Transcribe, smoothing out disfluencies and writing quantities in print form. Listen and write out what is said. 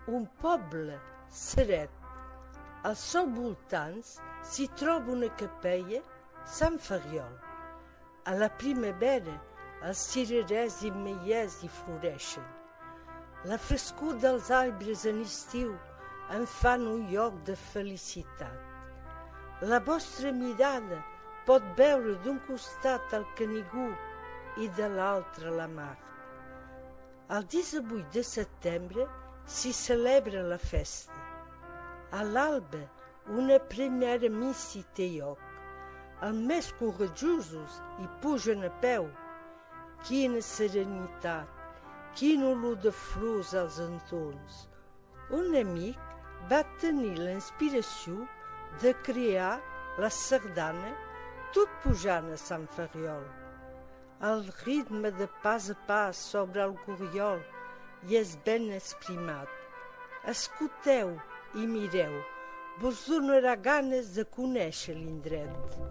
un poble seret. Als seus voltants s'hi troba una capella, Sant Ferriol. A la primavera els cirerers i meiers hi floreixen. La frescor dels arbres en estiu en fan un lloc de felicitat. La vostra mirada pot veure d'un costat el Canigó i de l'altre la mar. El 18 de setembre s'hi celebra la festa. A l'alba, una primera missa hi té lloc. Els més coratjosos hi pugen a peu. Quina serenitat, quin olor de flors als entorns. Un amic va tenir la inspiració de crear la sardana tot pujant a Sant Ferriol. El ritme de pas a pas sobre el Corriol i és ben exprimat. Escolteu i mireu, vos donarà ganes de conèixer l'indret.